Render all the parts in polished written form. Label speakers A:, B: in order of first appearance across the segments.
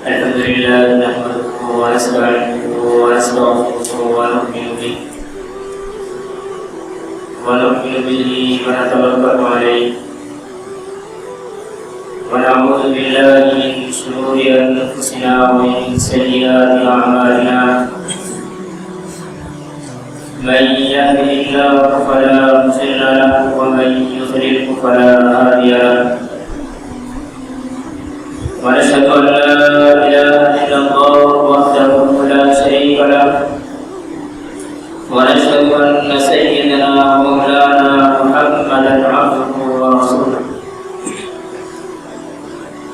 A: الحمد لله نحمده ونستعينه ونستغفره ونؤمن به ونتوكل عليه ونعوذ بالله من شرور انفسنا ومن سيئات اعمالنا من يهده الله فلا مضل له ومن يضلل فلا هادي له ونشهد أن لا إله إلا الله وحده لا شريك له ونشهد أن سيدنا مولانا محمدا عبده ورسوله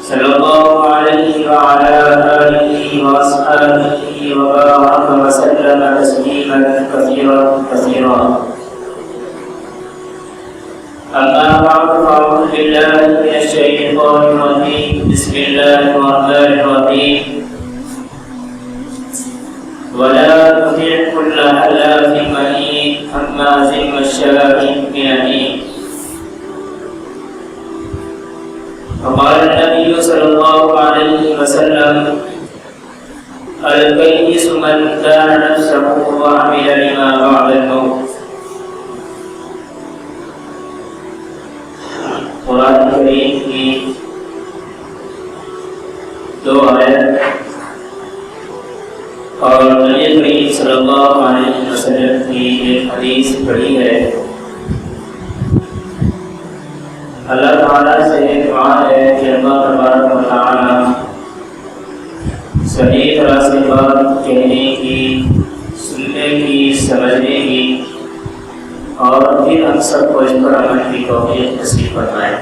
A: صلى الله عليه وعلى آله وأصحابه وبارك وسلم تسليما كثيرا أما بعد فأعوذ بالله من الشيطان الرجيم بسم الله الرحمن الرحيم ولا تطع كل حلاف مهين هماز مشاء بنميم وقال النبي صلى الله عليه وسلم الكيس من دان نفسه وعمل لما بعد الموت. قرآن کریم کی دو آیت اور نبی کریم صلی اللہ علیہ وسلم کی ایک حدیث پڑھی ہے. اللہ تعالیٰ سے دعا ہے کہ اللہ تبارک و تعالیٰ صحیح طرح سے بات کہنے کی، سننے کی، سمجھنے کی اور پھر ہم سب کو اس پر عمل کی توفیق نصیب فرمائے.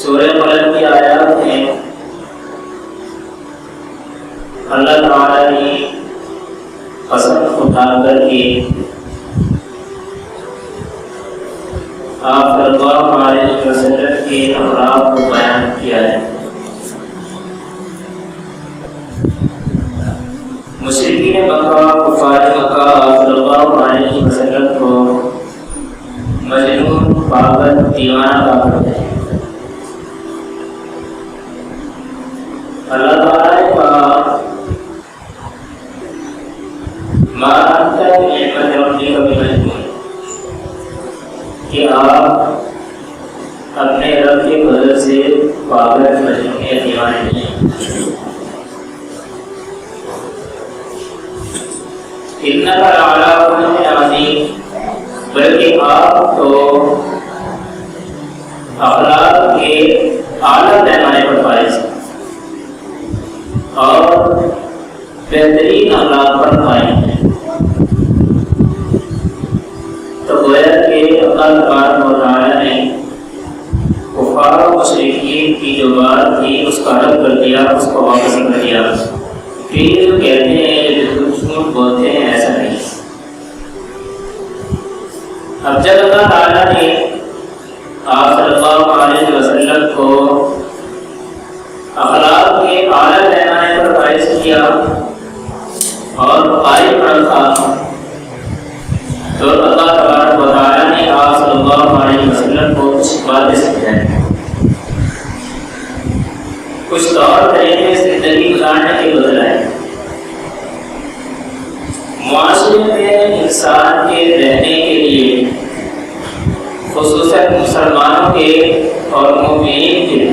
A: سورہ قلم کی آیات میں اللہ تعالیٰ کی قسم اٹھا کر کے آپ صلی اللہ علیہ وسلم کے اخلاق کو بیان کیا ہے. مشرکین مکہ، کفار مکہ صلی اللہ علیہ وسلم کو مجنون، پاگل، دیوانہ کہا کرتے ہیں. اللہ تعالیٰ نے کہا ما انت بنعمت ربک بمجنون، کہ آپ اپنے رب کے فضل سے پاگل، مجنون یا دیوانے نہیں ہیں. انک لعلی خلق عظیم، بلکہ آپ تو اخلاق کے اعلیٰ پیمانے پر فائز ہیں اور بہترین اخلاق پر قائم ہیں. تو گویا کہ اللہ تبارک و تعالیٰ نے کفار و مشرکین کی جو بات تھی اس کا رد کر دیا، اس کو واپس کر دیا. پھر جو کہتے ہیں جو جھوٹ بولتے ہیں ایسا نہیں. اب جب اللہ تعالیٰ نے آپ صلی اللہ علیہ وسلم کو اخلاق کے اعلیٰ پیمانے پر فائز کیا اور قائم رکھا، تو اللہ تبارک و تعالیٰ نے آپ صلی اللہ علیہ وسلم کو کچھ باتیں سمجھائیں، کچھ طور طریقے زندگی گزارنے کے بدلائے. معاشرے میں انسان کے رہنے کے لیے، خصوصاً مسلمانوں کے اور مومنین کے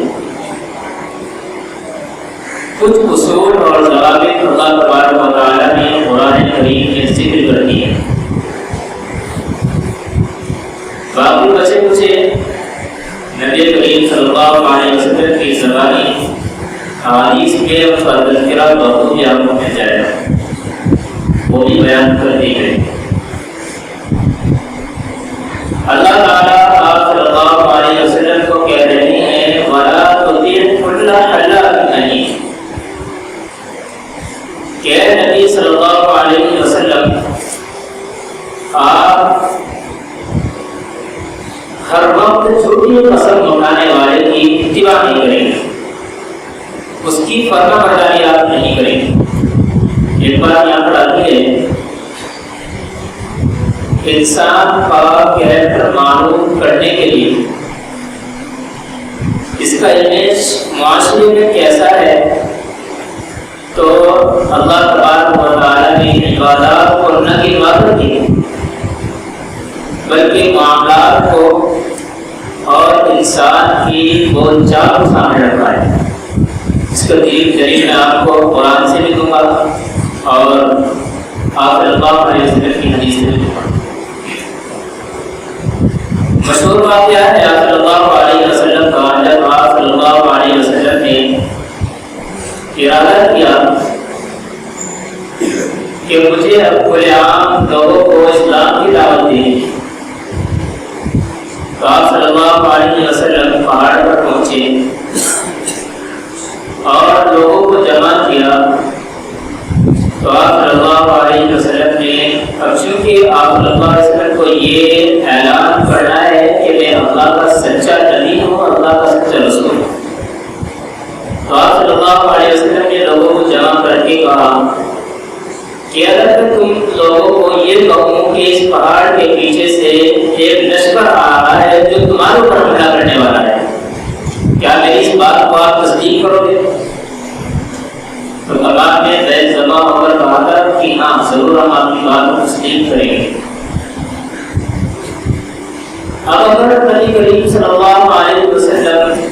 A: کچھ اصول اور ضوابط اللہ تبارک و تعالیٰ نے قرآن کریم میں ذکر کر دی ہے. باقی بچے کچھ نبی کریم صلی اللہ علیہ وسلم کی زبانی حدیث میں اس کا تذکرہ بہت ہی آپ کو مل جائے گا، وہ بھی بیان کر دی گئی. اللہ تعالیٰ آپ صلی اللہ علیہ وسلم کو کہہ رہے ہیں وَلَا تُطِعْ كُلَّ حَلَّافٍ مَّهِينٍ، کہ نبی صلی اللہ علیہ وسلم آپ ہر وقت جھوٹی قسم اٹھانے والے کی اتباع نہیں کریں گے، اس کی فرما برداری آپ نہیں کریں گے. ایک بات یہاں پر آتی ہے انسان کا کیریکٹر معلوم کرنے کے لیے اس کا امیج معاشرے میں کیسا ہے؟ تو اللہ تبارک و تعالیٰ نے عبادات کو نہ کہ عبادت کی بلکہ معاملات کو اور انسان کی بول چال کو سامنے رکھا ہے۔ اس کا دلیل میں آپ کو قرآن سے بھی دوں گا اور آپ صلی اللہ علیہ وسلم کی حدیث سے بھی دوں گا۔ مشہور واقعہ ہے آپ صلی اللہ علیہ وسلم کا، جب آپ صلی اللہ علیہ وسلم نے ارادہ کیا کہ مجھے اب کھلے عام لوگوں کو اسلام کی دعوت دینی، تو آپ صلی اللہ علیہ وسلم پہاڑ پر پہنچے اور لوگوں کو جمع کیا۔ تو آپ صلی اللہ علیہ وسلم نے اب چونکہ آپ صلی اللہ علیہ وسلم کو یہ اعلان کرنا ہے کہ میں اللہ کا سچا نبی ہوں، اللہ کا سچا رسول ہوں، تو آپ صلی اللہ علیہ وسلم نے لوگوں کو جمع کر کے کہا کہ اگر تم لوگوں کو یہ کہوں کہ اس پہاڑ کے پیچھے سے ایک لشکر آ رہا ہے جو تمہارے اوپر حملہ کرنے والا ہے، کیا میری اس بات کو آپ تصدیق کرو گے؟ تو تمام نے بیت جمع ہو کر کہا تھا کہ ہاں ضرور ہم آپ کی بات کو تصدیق کریں گے۔ اب اگر نبی کریم صلی اللہ علیہ وسلم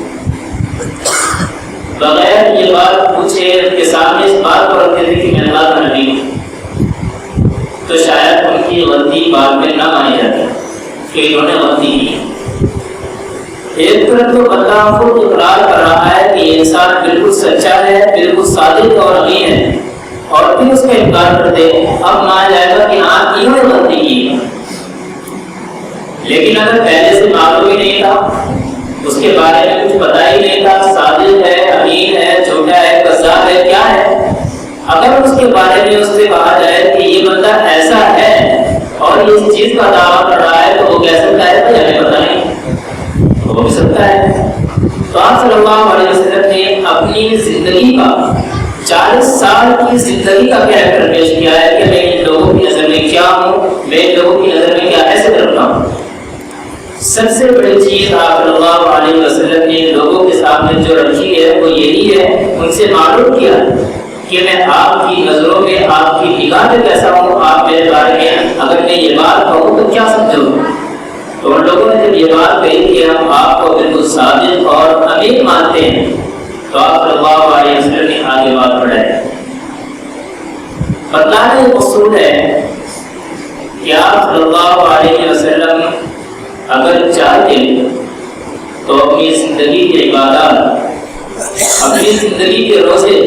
A: بغیر یہ بات پوچھے ان کے سامنے اس بات کو رکھتے تھے کہ میں اللہ کا نبی ہوں، تو شاید ان کی غلطی بعد میں نہ مانی جاتی کہ انہوں نے غلطی کی۔ ایک طرف تو اللہ خود اقرار کر رہا ہے کہ انسان بالکل سچا ہے، بالکل صادق اور امین ہے، اور پھر اس کا انکار کر دے، اب مانا جائے گا کہ ہاں انہوں نے غلطی کی۔ لیکن اگر پہلے سے معلوم ہی نہیں تھا، اس کے بارے میں کچھ پتہ ہی نہیں تھا، صادق ہے، امین ہے، جھوٹا ہے، کذاب ہے، کیا ہے، اگر اس کے بارے میں اس سے کہا جائے کہ یہ بندہ ایسا ہے اور اس چیز کا دعویٰ کر رہا ہے، تو وہ کہہ سکتا ہے کہ ہمیں پتہ نہیں، ہو بھی سکتا ہے۔ تو آپ صلی اللہ علیہ وسلم نے اپنی زندگی کا 40 سال کی زندگی کا کریکٹر پیش کیا ہے کہ میں ان لوگوں کی نظر میں کیا ہوں، میں ان لوگوں کی نظر میں کیا ایسے کرتا ہوں۔ سب سے بڑی چیز آپ صلی اللہ علیہ وسلم نے لوگوں کے سامنے جو رکھی ہے وہ یہی ہے، ان سے معلوم کیا کہ میں آپ کی نظروں میں، آپ کی نگاہ میں کیسا ہوں، آپ میرے بارے میں اگر میں یہ بات کہوں تو کیا سمجھو گے؟ تو ان لوگوں نے جب یہ بات کہی کہ ہم آپ کو بالکل صادق اور امین مانتے ہیں، تو آپ صلی اللہ علیہ وسلم نے آگے بات بڑھائی۔ بتلانا یہ اصول ہے کہ آپ صلی اللہ علیہ وسلم اگر چاہتے تو اپنی زندگی کے عبادات، اپنی زندگی کے روزے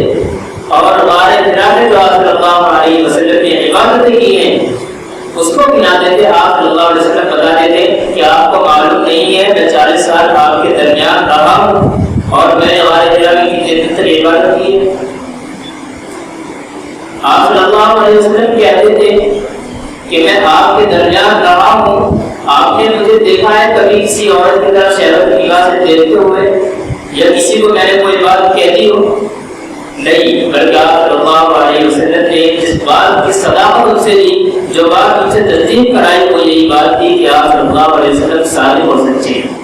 A: اور ہمارے جو آپ صلی اللہ علیہ وسلم نے عبادتیں کی ہیں اس کو گنا دیتے۔ آپ صلی اللہ علیہ وسلم بتا دیتے کہ آپ کو معلوم نہیں ہے میں 40 سال آپ کے درمیان رہا ہوں اور میں نے ہمارے کی جتنی عبادت کی ہے۔ آپ صلی اللہ علیہ وسلم کہتے تھے کہ میں آپ کے درمیان رہا ہوں، آپ نے مجھے دیکھا ہے کبھی کسی عورت کی طرف شہوت کی نگاہ سے دیکھتے ہوئے یا کسی کو میں نے کوئی بات کہتی ہو؟ نہیں، بلکہ آپ صلی اللہ علیہ وسلم نے اس بات کی صداقت ان سے دی، جو بات ان سے تصدیق کرائی وہ یہی بات تھی کہ آپ صلی اللہ علیہ وسلم صادق اور سچے ہیں۔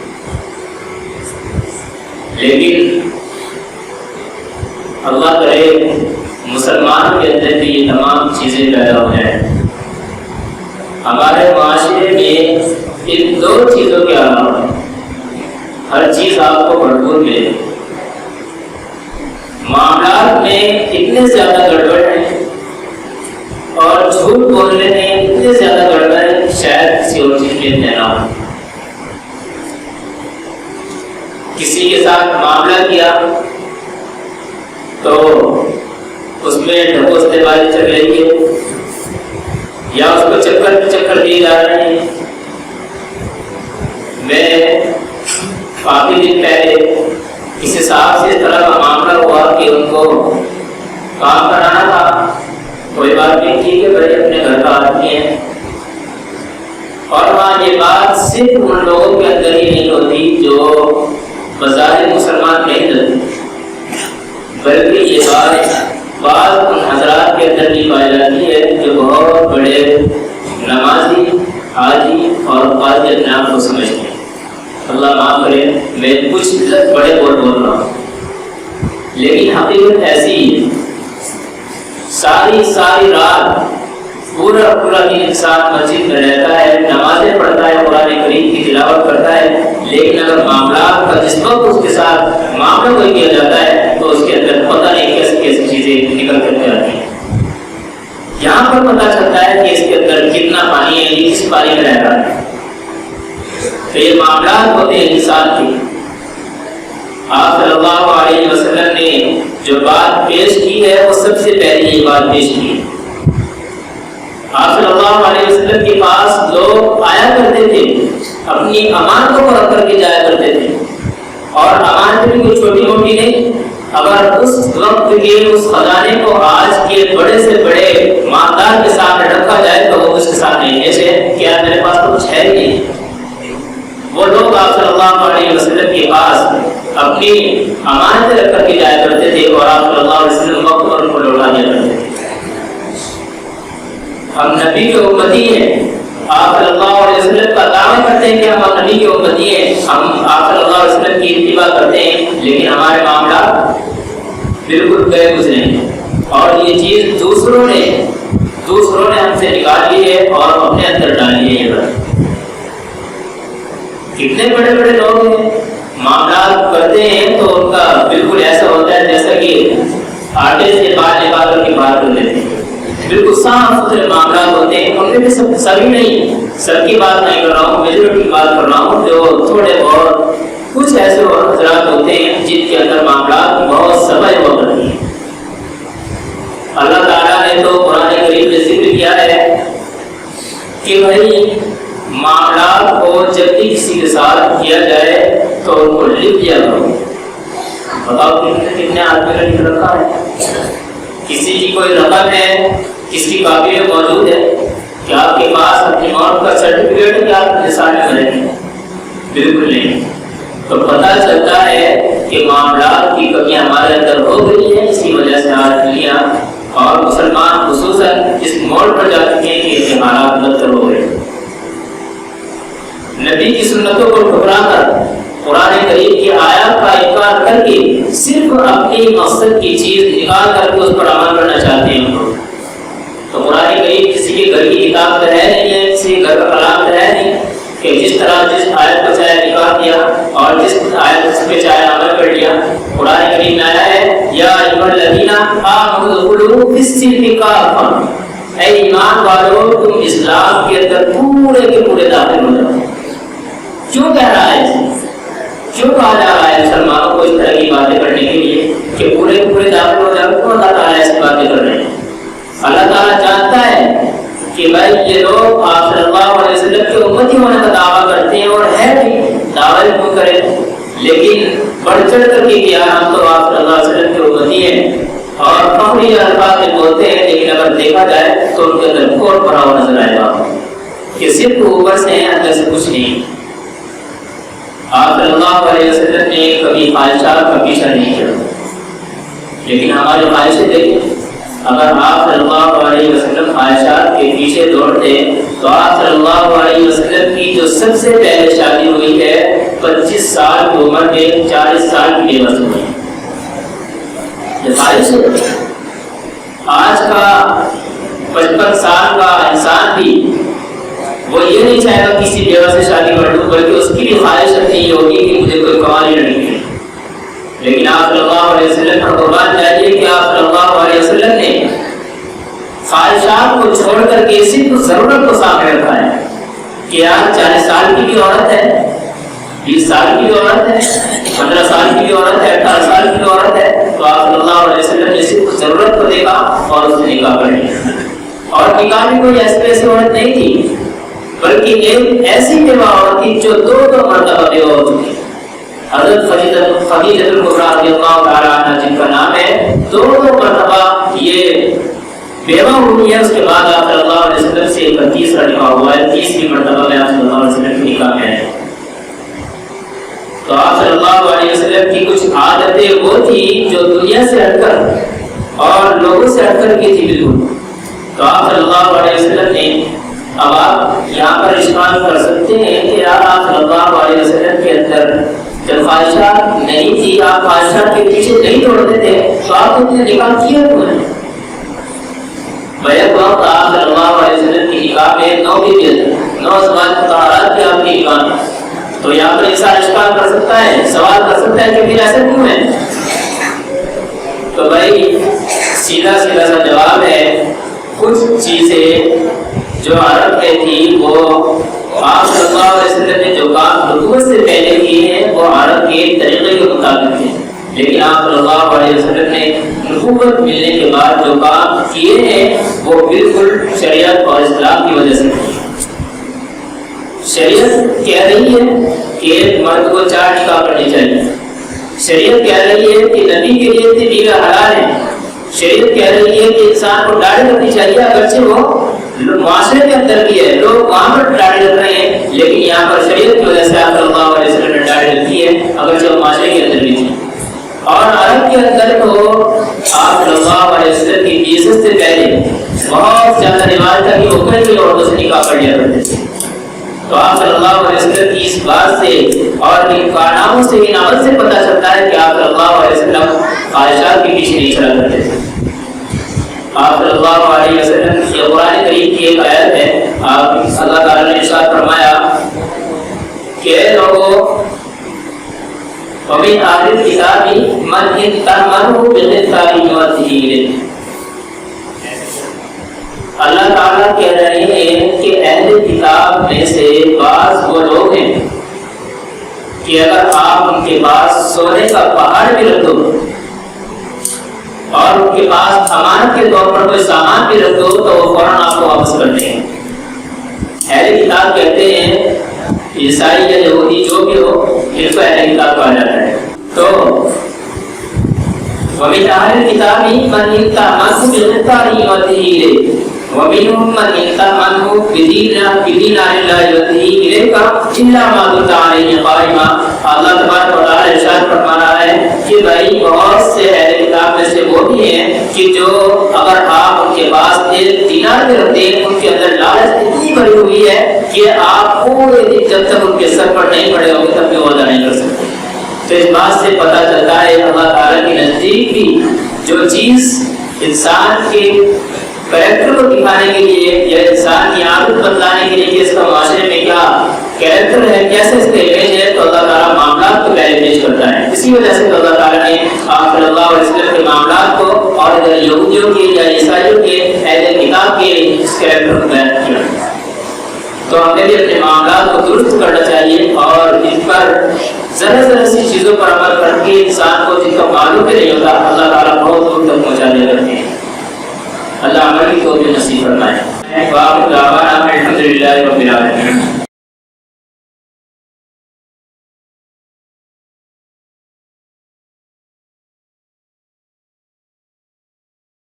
A: لیکن اللہ کرے مسلمانوں کے اندر بھی یہ تمام چیزیں پیدا ہو جائیں۔ ہمارے معاشرے میں ان دو چیزوں کے علاوہ ہر چیز آپ کو بھرپور ملے، معاملات میں اتنے زیادہ گڑبڑ ہیں اور جھوٹ بولنے میں اتنے زیادہ گڑبڑ ہے شاید کسی اور چیز میں نہ ہو۔ کسی کے ساتھ معاملہ کیا تو اس میں ڈھکوستے بازی چل رہی ہے یا اس کو چکر دیے جا رہے ہیں۔ میں کافی دن پہلے کسی صاحب سے اس طرح کا معاملہ ہوا کہ ان کو کام کرانا تھا، کوئی بات نہیں، ٹھیک ہے بھائی اپنے گھر کا آدمی ہے، اور وہاں یہ بات صرف ان لوگوں کے اندر ہی نہیں ہوتی جو بظاہر مسلمان نہیں ہوتے، بلکہ یہ بات بعض ان حضرات کے اندر بھی پائی جاتی ہے جو بہت بڑے نمازی، حاجی اور قاضی اپنے آپ کو سمجھتے ہیں۔ اللہ معاف کرے میں کچھ بڑے بول رہا ہوں، لیکن حقیقت ایسی ہے، ساری رات پورا دن انسان مسجد میں رہتا ہے، نمازیں پڑھتا ہے، قرآن کریم کی تلاوت کرتا ہے، لیکن اگر معاملات کا جس وقت اس کے ساتھ معاملہ کوئی کیا جاتا ہے تو اس کے اندر پتہ نہیں کیسی چیزیں نکل کر کے آتی ہیں۔ یہاں پر پتہ چلتا ہے کہ اس کے اندر کتنا پانی ہے، یہ کس پانی میں رہ رہا ہے۔ تو یہ معاملات ہوتے ہیں انسان کے۔ آپ صلی اللہ علیہ وسلم نے جو بات پیش کی ہے وہ سب سے پہلی یہ بات پیش کی ہے۔ آپ صلی اللہ علیہ وسلم کے پاس لوگ آیا کرتے تھے، اپنی امانتوں کو رکھ کر کے جایا کرتے تھے، اور امانت بھی کوئی چھوٹی موٹی نہیں۔ اگر اس وقت کے اس خزانے کو آج کے بڑے سے بڑے مالدار کے سامنے رکھا جائے تو وہ اس کے سامنے ایسے کیا میرے پاس تو کچھ ہے ہی نہیں۔ وہ لوگ آپ صلی اللہ علیہ وسلم کے پاس اپنی امانتیں رکھ کر کے جایا کرتے تھے، اور آپ صلی اللہ علیہ وسلم وقت پر ان کو لوٹا دیا کرتے تھے۔ ہم نبی کے امتی ہیں، آپ صلی اللہ علیہ وسلم کا دعویٰ کرتے ہیں کہ ہم نبی کے امتی ہیں، ہم آپ صلی اللہ علیہ وسلم کی اتباع کرتے ہیں، لیکن ہمارے معاملات بالکل گئے گزرے ہیں، اور یہ چیز دوسروں نے ہم سے نکال لی ہے اور اپنے اندر ڈال لی ہے۔ کتنے بڑے بڑے لوگ ہیں، معاملات کرتے ہیں تو ان کا بالکل ایسا ہوتا ہے جیسا کہ آٹے سے بال نکال کر کے باہر کر لیتے ہیں، بالکل صاف ستھرے معاملات ہوتے ہیں۔ ان میں بھی سبھی نہیں، سب کی بات نہیں کر رہا ہوں، میجورٹی کی بات کر رہا ہوں، جو تھوڑے بہت کچھ ایسے حضرات ہوتے ہیں جن کے اندر معاملات بہت سمجھ ہوا کرتی ہیں۔ اللہ تعالیٰ نے تو قرآن کریم میں ذکر کیا ہے کہ بھائی معاملات کو جب بھی کسی کے ساتھ کیا جائے تو ان کو لکھ دیا کرو۔ بتاؤ کتنے آدمی کا لکھ رکھا ہے؟ کسی کی کوئی رقم ہے، کس کی کاپی میں موجود ہے کہ آپ کے پاس اپنی موت کا سرٹیفکیٹ ہے کہ آپ نثار میں رہتے ہیں؟ بالکل نہیں۔ تو پتہ چلتا ہے کہ معاملات کی کمیاں ہمارے اندر ہو گئی ہیں، اسی وجہ سے آج دنیا اور مسلمان خصوصاً اس موڑ پر جا چکے ہیں کہ یہ حالات بدتر ہو گئے۔ نبی کی سنتوں کو ٹھکرا کر، قرآن کریم کی آیات کا انکار کر کے صرف اپنی مقصد کی چیز نکال کر کے اس پر عمل کرنا چاہتے ہیں لوگ۔ تو قرآن کریم کسی کے گھر کی کتاب تو ہے نہیں ہے، کسی کے گھر کا کلام تو ہے نہیں کہ جس طرح جس آیت کو چاہے نکال دیا اور جس آیت پہ چاہے عمل کر لیا۔ قرآن کریم میں آیا ہے یا ایھا الذین آمنوا ادخلوا فی السلم کافۃ، اے ایمان والو تم اسلام کے اندر پورے کے پورے داخل ہو جاؤ۔ کیوں کہہ رہا ہے؟ کیوں کہا جا رہا ہے مسلمانوں کو اس طرح کی باتیں کرنے کے لیے کہ پورے پورے داخل ہو جاؤ؟ کیوں اللہ تعالیٰ ایسی باتیں کر رہے ہیں؟ اللہ تعالیٰ جانتا ہے کہ بھائی یہ لوگ آپ صلی اللہ علیہ وسلم کے امتی ہونے کا دعویٰ کرتے ہیں، اور ہے بھی دعویٰ کیوں کریں، لیکن بڑھ چڑھ کر کے کیا ہم تو آپ صلی اللہ علیہ وسلم کے امتی ہیں اور فخری الفاظ میں بولتے ہیں، لیکن اگر دیکھا جائے تو ان کے اندر کھوٹ بھرا ہوا نظر آئے گا کہ صرف اوپر سے ہیں، اندر سے کچھ نہیں۔ آپ صلی اللہ علیہ وسلم نے کبھی خواہشات کا پیچھا نہیں کیا، لیکن ہماری خواہشیں دیکھیں، اگر آپ صلی اللہ علیہ وسلم خواہشات کے پیچھے دوڑتے تو آپ صلی اللہ علیہ وسلم کی جو سب سے پہلے شادی ہوئی ہے 25 سال کی عمر میں 40 سال کی بیوہ سے ہوئی۔ یہ خواہش ہے۔ آج کا 55 سال کا انسان بھی وہ یہ نہیں چاہے گا کسی بیوہ سے شادی کر لوں، بلکہ اس کی بھی خواہش نہیں ہوگی کہ مجھے کوئی قوالی لڑکی ملے۔ لیکن آپ صلی اللہ علیہ وسلم پر قربان جائیے کہ آپ صلی اللہ علیہ وسلم نے خواہشات کو چھوڑ کر کے صرف ضرورت کو سامنے رکھا ہے کہ آج 40 سال کی بھی عورت ہے، 20 سال کی بھی عورت ہے، 15 سال کی بھی عورت ہے، 18 سال کی بھی عورت ہے، تو آپ صلی اللہ علیہ وسلم نے صرف ضرورت کو دیکھا اور اس نے نکاح کر لیا۔ اور نکاح بھی کوئی ایسی عورت نہیں تھی، بلکہ ایک ایسی بیوہ عورت تھی جو دو مرتبہ بیوہ ہو چکی۔ حضرت خدیجہ کبریٰ رضی اللہ تعالیٰ عنہ جن کا نام ہے، دو مرتبہ یہ بیوہ ہوئی ہے۔ اس کے بعد آپ صلی اللہ علیہ وسلم سے ایک تیسرا نکاح ہوا ہے، تیسری مرتبہ میں آپ صلی اللہ علیہ وسلم کے نکاح میں آئے۔ تو آپ صلی اللہ علیہ وسلم کی کچھ عادتیں وہ تھی جو دنیا سے ہٹ کر اور لوگوں سے ہٹ کر کی تھی بالکل۔ تو آپ صلی اللہ علیہ وسلم نے اب آپ یہاں پر اشکال کر سکتے ہیں کہ آپ صلی اللہ علیہ وسلم کے اندر جب خواہشات نہیں تھی، آپ خواہشات کے پیچھے نہیں دوڑتے تھے، تو آپ نے نکاح کیا کیوں ہے؟ بیک وقت آپ صلی اللہ علیہ وسلم کی نکاح میں 9 بیویاں تھیں، 9 ازواج مطہرات تھے آپ کی نکاح میں. تو یہاں پر انسان اشکال کر سکتا ہے، سوال کر سکتا ہے کہ پھر ایسا کیوں ہے؟ تو بھائی سیدھا سا جواب ہے، کچھ چیزیں جو عرب میں تھی وہ آپ صلی اللہ علیہ وسلم نے جو کام نبوت سے پہلے کیے ہیں وہ عرب کے طریقے کے مطابق تھے، لیکن آپ صلی اللہ علیہ وسلم نے نبوت ملنے کے بعد جو کام کیے ہیں وہ بالکل شریعت اور اسلام کی وجہ سے. شریعت کہہ رہی ہے کہ مرد کو 4 نکاح کرنی چاہیے، شریعت کہہ رہی ہے کہ نبی کے لیے بیوی حلال ہے، شریعت کہہ رہی ہے کہ انسان کو داڑھی رکھنی چاہیے، اگرچہ وہ معاشرے کے اندر بھی ہے، لوگ وہاں پر داڑھی رکھ رہے ہیں، لیکن یہاں پر شریعت کی وجہ سے آپ صلی اللہ علیہ وسلم نے داڑھی رکھی ہے، اگرچہ وہ معاشرے کے اندر بھی تھی. اور عرب کے اندر تو آپ صلی اللہ علیہ وسلم کی بیست سے پہلے بہت زیادہ رواج تھا کہ وہ کئی بھی عورتوں سے نکاح کر لیا کرتے تھے. تو آپ صلی اللہ علیہ وسلم کی اس بات سے اور ان کارناموں سے، ان عمل سے پتہ چلتا ہے کہ آپ صلی اللہ علیہ وسلم خواہشات کے پیچھے نہیں چلا کرتے تھے. آپ صلی اللہ علیہ وسلم کی قرآن کریم کی ایک آیت ہے، آپ اللہ تعالیٰ نے ارشاد فرمایا کہ اے لوگوں وَمِنْ أَهْلِ الْكِتَابِ مَنْ إِنْ تَأْمَنْهُ بِقِنْطَارٍ يُؤَدِّهِ إِلَيْكَ. اللہ تعالیٰ کہہ رہے ہیں کہ اہل کتاب میں سے بعض وہ لوگ ہیں کہ اگر آپ ان کے پاس سونے کا پہاڑ بھی رکھ دو اور ان کے پاس امانت کے طور پر کوئی سامان بھی رکھ دو تو وہ فوراً آپ کو واپس کر دیں. اہل کتاب کہتے ہیں عیسائی یا یہودی جو بھی ہو ان کو اہل کتاب کہا جاتا ہے. تو وَمِنْ أَهْلِ الْكِتَابِ مَنْ تَأْمَنْهُ بِقِنْطَارٍ يُؤَدِّهِ إِلَيْكَ وَمِنْهُمْ مَنْ تَأْمَنْهُ بِدِينَارٍ لَا يُؤَدِّهِ إِلَيْكَ إِلَّا مَا دُمْتَ عَلَيْهِ قَائِمًا. اللہ تبارک و تعالیٰ ارشاد فرما رہا ہے کہ بھائی بہت سے اہل کتاب میں سے وہ بھی ہیں کہ جو اگر آپ ان کے پاس 1 دینار بھی رکھتے ہیں ان کے اندر لالچ اتنی بڑی ہوئی ہے کہ آپ پورے دن جب تک ان کے سر پر نہیں پڑے ہوں گے تب بھی وہ ادا نہیں کر سکتے. تو اس بات سے پتہ چلتا ہے اللہ تعالیٰ کے نزدیک بھی جو چیز انسان کے کریکٹر کو دکھانے کے لیے یا انسان کی عادت بتلانے کے لیے کہ اس کا معاشرے میں کیا کریکٹر ہے، کیسے اس کا امیج ہے، تو اللہ تعالیٰ معاملات کو پہلے پیش کرتا ہے. اسی وجہ سے تو اللہ تعالیٰ نے آپ صلی اللہ علیہ وسلم کے معاملات کو اور ادھر یہودیوں کے یا عیسائیوں کے اہل کتاب کے اس کریکٹر کو بیان کیا. تو ہمیں بھی اپنے معاملات کو درست کرنا چاہیے اور ان پر ذرا سی چیزوں پر عمل کر کے انسان کو جن کا معلوم بھی نہیں ہوتا اللہ تعالیٰ بہت دور تک پہنچا دیا کرتے ہیں. اللہ عمل کی توفیق نصیب فرمائے. الحمد للہ رب